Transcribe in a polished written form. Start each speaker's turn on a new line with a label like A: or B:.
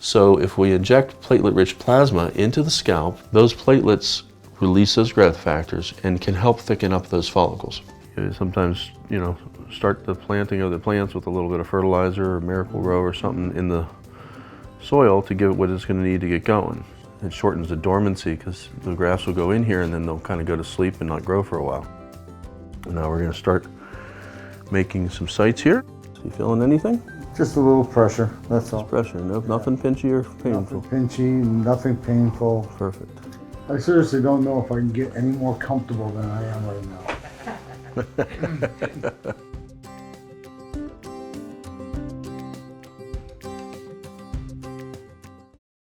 A: So if we inject platelet-rich plasma into the scalp, those platelets release those growth factors and can help thicken up those follicles. Sometimes, start the planting of the plants with a little bit of fertilizer or Miracle-Gro or something in the soil to give it what it's going to need to get going. It shortens the dormancy because the grafts will go in here and then they'll kind of go to sleep and not grow for a while. Now we're going to start making some sites here. You feeling anything?
B: Just a little pressure, that's all.
A: Just pressure, nothing pinchy or painful?
B: Nothing pinchy, nothing painful.
A: Perfect.
B: I seriously don't know if I can get any more comfortable than I am right now.